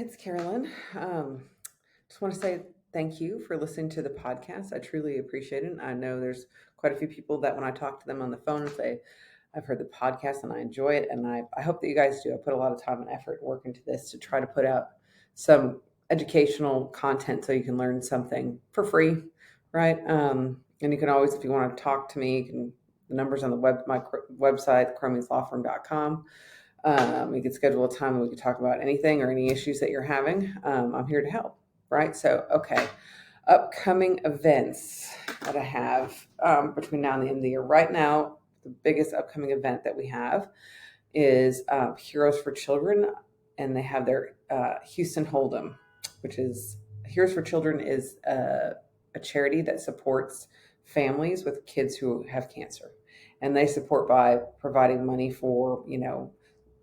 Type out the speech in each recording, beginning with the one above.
It's Carolyn. Just want to say thank you for listening to the podcast. I truly appreciate it. I know there's quite a few people that when I talk to them on the phone say, I've heard the podcast and I enjoy it. And I hope that you guys do. I put a lot of time and effort and work into this to try to put out some educational content so you can learn something for free, right? And you can always, if you want to talk to me, the number's on my website, cromieslawfirm.com. You could schedule a time and we could talk about anything or any issues that you're having. I'm here to help, right? So, okay, upcoming events that I have between now and the end of the year. Right now, the biggest upcoming event that we have is Heroes for Children, and they have their Houston Hold'em, which is Heroes for Children is a charity that supports families with kids who have cancer, and they support by providing money for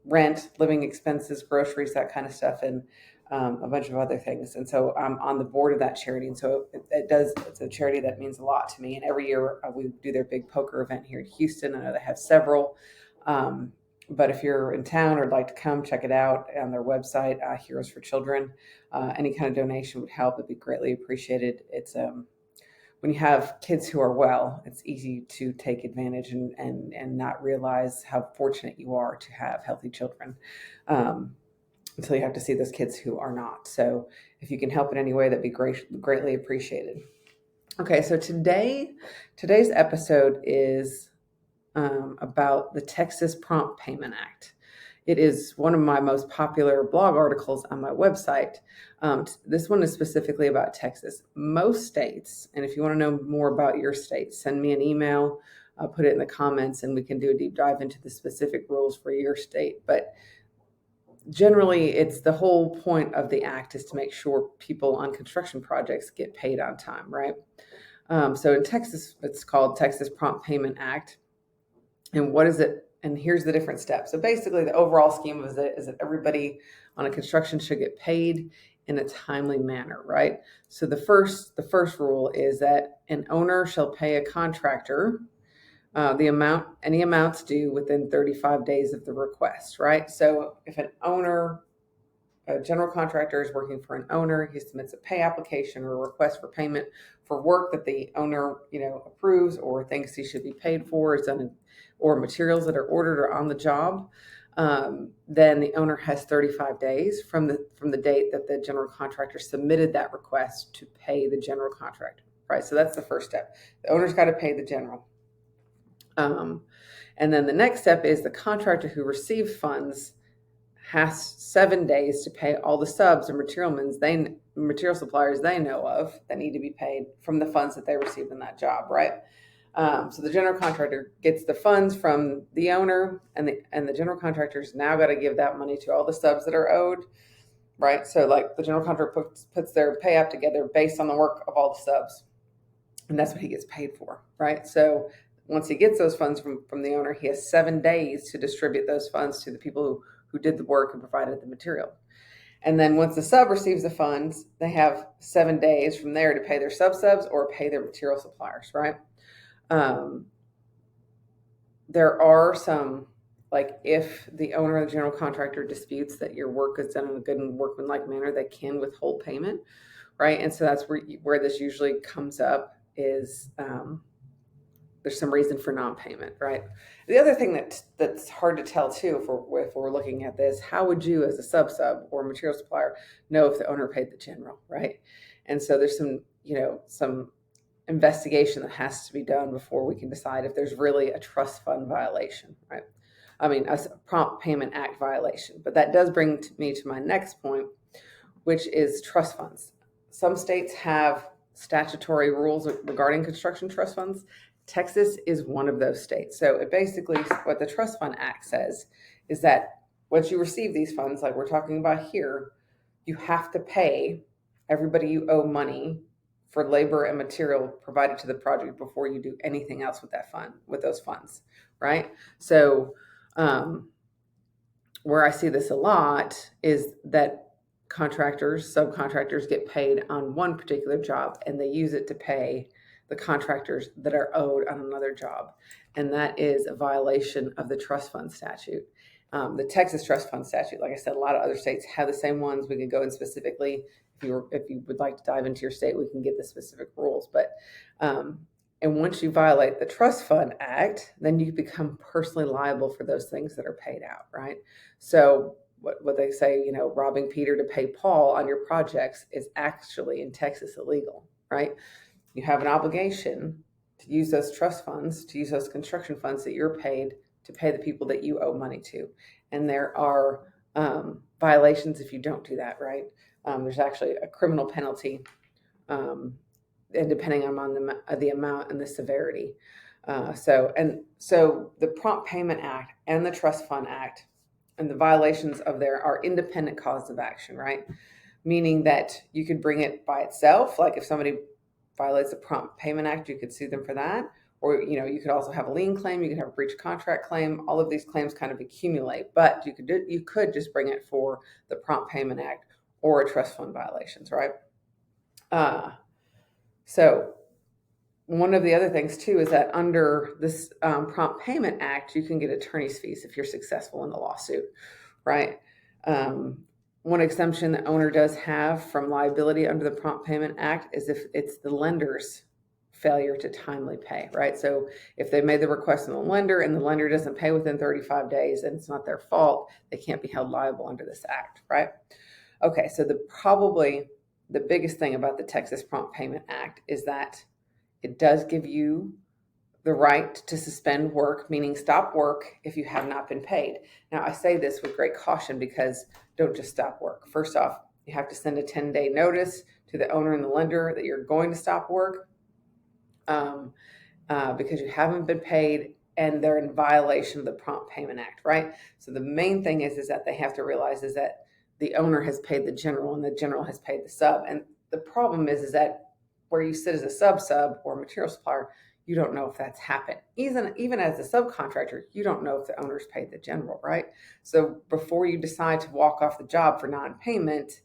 rent, living expenses, groceries, that kind of stuff, and a bunch of other things. And so I'm on the board of that charity. And so it's a charity that means a lot to me. And every year we do their big poker event here in Houston. I know they have several. But if you're in town or would like to come, check it out on their website, Heroes for Children. Any kind of donation would help. It'd be greatly appreciated. It's when you have kids who are well, it's easy to take advantage and not realize how fortunate you are to have healthy children until you have to see those kids who are not. So if you can help in any way, that'd be greatly appreciated. Okay, so today's episode is about the Texas Prompt Payment Act. It is one of my most popular blog articles on my website. This one is specifically about Texas. Most states, and if you want to know more about your state, send me an email, put it in the comments, and we can do a deep dive into the specific rules for your state. But generally, it's the whole point of the act is to make sure people on construction projects get paid on time, right? So in Texas, it's called Texas Prompt Payment Act. And what is it? And here's the different steps. So basically, the overall scheme of it is that everybody on a construction should get paid in a timely manner, right? So the first rule is that an owner shall pay a contractor any amounts due within 35 days of the request, right? So if a general contractor is working for an owner, he submits a pay application or a request for payment for work that the owner, approves or thinks he should be paid for, or materials that are ordered or on the job. Then the owner has 35 days from the date that the general contractor submitted that request to pay the general contractor, right? So that's the first step. The owner's got to pay the general. And then the next step is the contractor who received funds has 7 days to pay all the subs or material suppliers they know of that need to be paid from the funds that they received in that job, right? So the general contractor gets the funds from the owner, and the general contractor's now got to give that money to all the subs that are owed, right? So like the general contractor puts their pay app together based on the work of all the subs, and that's what he gets paid for, right? So once he gets those funds from the owner, he has 7 days to distribute those funds to the people who did the work and provided the material. And then once the sub receives the funds, they have 7 days from there to pay their subs or pay their material suppliers, right? There are some, like if the owner or the general contractor disputes that your work is done in a good and workmanlike manner, they can withhold payment, right? And so that's where this usually comes up is there's some reason for non-payment, right? The other thing that's hard to tell too, if we're looking at this, how would you as a sub or material supplier know if the owner paid the general, right? And so there's some investigation that has to be done before we can decide if there's really a trust fund violation, right? I mean, a Prompt Payment Act violation. But that does bring me to my next point, which is trust funds. Some states have statutory rules regarding construction trust funds. Texas is one of those states. So it basically, what the Trust Fund Act says is that once you receive these funds, like we're talking about here, you have to pay everybody you owe money for labor and material provided to the project before you do anything else with those funds, right? So where I see this a lot is that subcontractors get paid on one particular job and they use it to pay the contractors that are owed on another job. And that is a violation of the trust fund statute. The Texas trust fund statute, like I said, a lot of other states have the same ones. We could go in specifically if you would like to dive into your state, we can get the specific rules. But and once you violate the Trust Fund Act, then you become personally liable for those things that are paid out, right? So what they say, robbing Peter to pay Paul on your projects is actually in Texas illegal, right? You have an obligation to use those trust funds, to use those construction funds that you're paid to pay the people that you owe money to. And there are violations if you don't do that, right? There's actually a criminal penalty, and depending on the amount and the severity. So the Prompt Payment Act and the Trust Fund Act and the violations of there are independent causes of action, right? Meaning that you could bring it by itself, like if somebody violates the Prompt Payment Act, you could sue them for that. Or, you could also have a lien claim, you could have a breach of contract claim. All of these claims kind of accumulate, but you could just bring it for the Prompt Payment Act or a trust fund violations, right? So one of the other things too is that under this Prompt Payment Act, you can get attorney's fees if you're successful in the lawsuit, right? One exemption the owner does have from liability under the Prompt Payment Act is if it's the lender's failure to timely pay, right? So if they made the request from the lender and the lender doesn't pay within 35 days and it's not their fault, they can't be held liable under this act, right? Okay, so probably the biggest thing about the Texas Prompt Payment Act is that it does give you the right to suspend work, meaning stop work if you have not been paid. Now, I say this with great caution because don't just stop work. First off, you have to send a 10-day notice to the owner and the lender that you're going to stop work because you haven't been paid and they're in violation of the Prompt Payment Act, right? So the main thing is that they have to realize is that the owner has paid the general and the general has paid the sub. And the problem is that where you sit as a sub or material supplier, you don't know if that's happened. Even as a subcontractor, you don't know if the owner's paid the general, right? So before you decide to walk off the job for non-payment,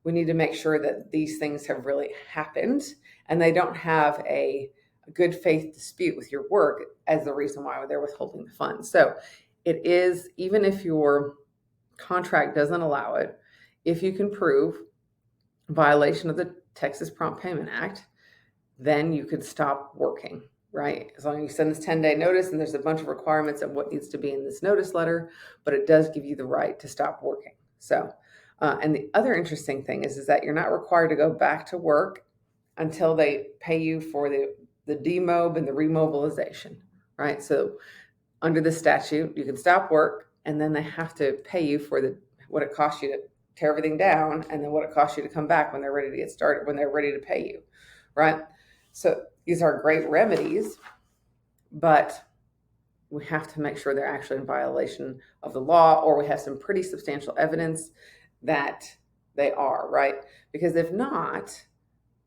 we need to make sure that these things have really happened and they don't have a good faith dispute with your work as the reason why they're withholding the funds. So it is, even if your contract doesn't allow it, if you can prove violation of the Texas Prompt Payment Act, then you could stop working, right? As long as you send this 10-day notice, and there's a bunch of requirements of what needs to be in this notice letter, but it does give you the right to stop working. So, and the other interesting thing is that you're not required to go back to work until they pay you for the demob and the remobilization, right? So under the statute, you can stop work and then they have to pay you for what it costs you to tear everything down and then what it costs you to come back when they're ready to get started, when they're ready to pay you, right? So these are great remedies, but we have to make sure they're actually in violation of the law, or we have some pretty substantial evidence that they are, right? Because if not,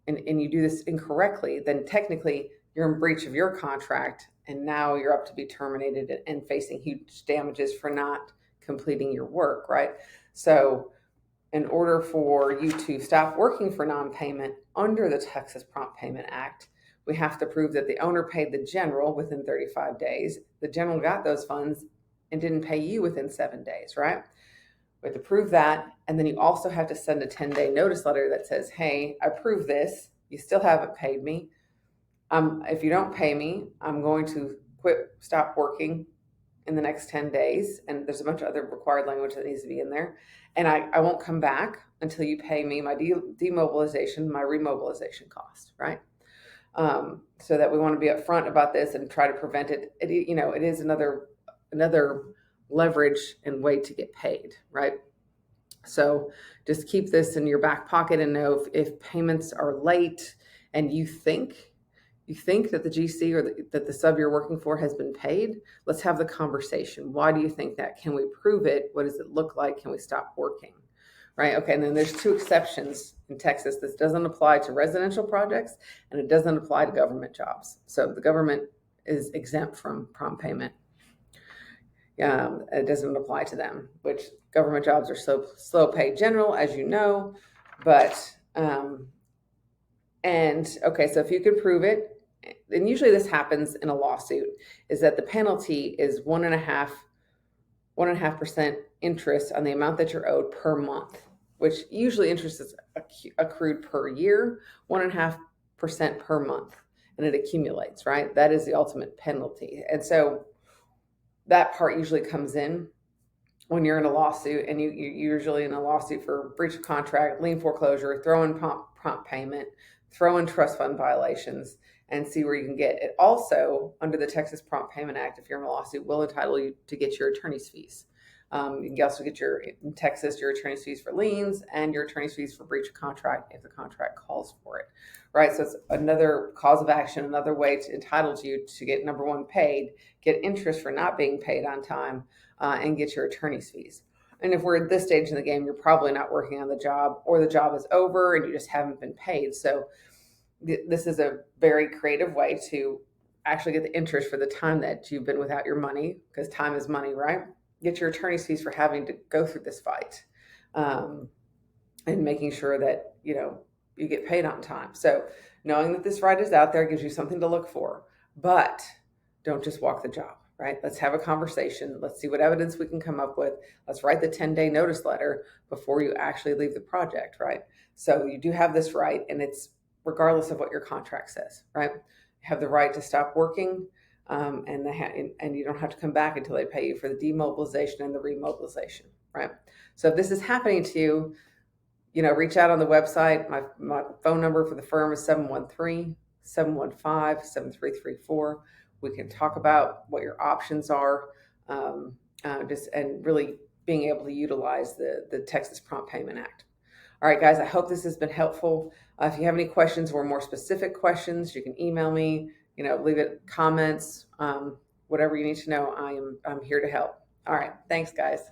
and you do this incorrectly, then technically you're in breach of your contract and now you're up to be terminated and facing huge damages for not completing your work, right? So in order for you to stop working for non-payment under the Texas Prompt Payment Act, we have to prove that the owner paid the general within 35 days. The general got those funds and didn't pay you within 7 days, right? We have to prove that. And then you also have to send a 10-day notice letter that says, hey, I prove this. You still haven't paid me. If you don't pay me, I'm going to stop working in the next 10 days. And there's a bunch of other required language that needs to be in there. And I won't come back until you pay me my demobilization, my remobilization cost, right? So that we want to be upfront about this and try to prevent it. It is another leverage and way to get paid, right? So just keep this in your back pocket and know if payments are late and you think that the GC or that the sub you're working for has been paid, let's have the conversation. Why do you think that? Can we prove it? What does it look like? Can we stop working? Right? Okay, and then there's 2 exceptions in Texas. This doesn't apply to residential projects and it doesn't apply to government jobs. So the government is exempt from prompt payment. It doesn't apply to them, which government jobs are so slow paid general, as you know. But, okay, so if you can prove it, and usually this happens in a lawsuit, is that the penalty is 1.5 1.5% interest on the amount that you're owed per month, which usually interest is accrued per year, 1.5% per month, and it accumulates, right? That is the ultimate penalty. And so that part usually comes in when you're in a lawsuit, and you're usually in a lawsuit for breach of contract, lien foreclosure, throw in prompt payment, throw in trust fund violations, and see where you can get it. Also, under the Texas Prompt Payment Act, if you're in a lawsuit, will entitle you to get your attorney's fees. You can also get in Texas, your attorney's fees for liens and your attorney's fees for breach of contract if the contract calls for it, right? So it's another cause of action, another way to entitle you to get, number one, paid, get interest for not being paid on time, and get your attorney's fees. And if we're at this stage in the game, you're probably not working on the job, or the job is over and you just haven't been paid. So this is a very creative way to actually get the interest for the time that you've been without your money, because time is money, right? Get your attorney's fees for having to go through this fight, and making sure that, you get paid on time. So knowing that this right is out there gives you something to look for, but don't just walk the job, right? Let's have a conversation. Let's see what evidence we can come up with. Let's write the 10-day notice letter before you actually leave the project, right? So you do have this right, and it's regardless of what your contract says, right? You have the right to stop working, and you don't have to come back until they pay you for the demobilization and the remobilization, right? So if this is happening to you, reach out on the website. My phone number for the firm is 713-715-7334. We can talk about what your options are, and really being able to utilize the Texas Prompt Payment Act. All right, guys, I hope this has been helpful. If you have any questions or more specific questions, you can email me, leave it comments, whatever you need to know. I'm here to help. All right. Thanks, guys.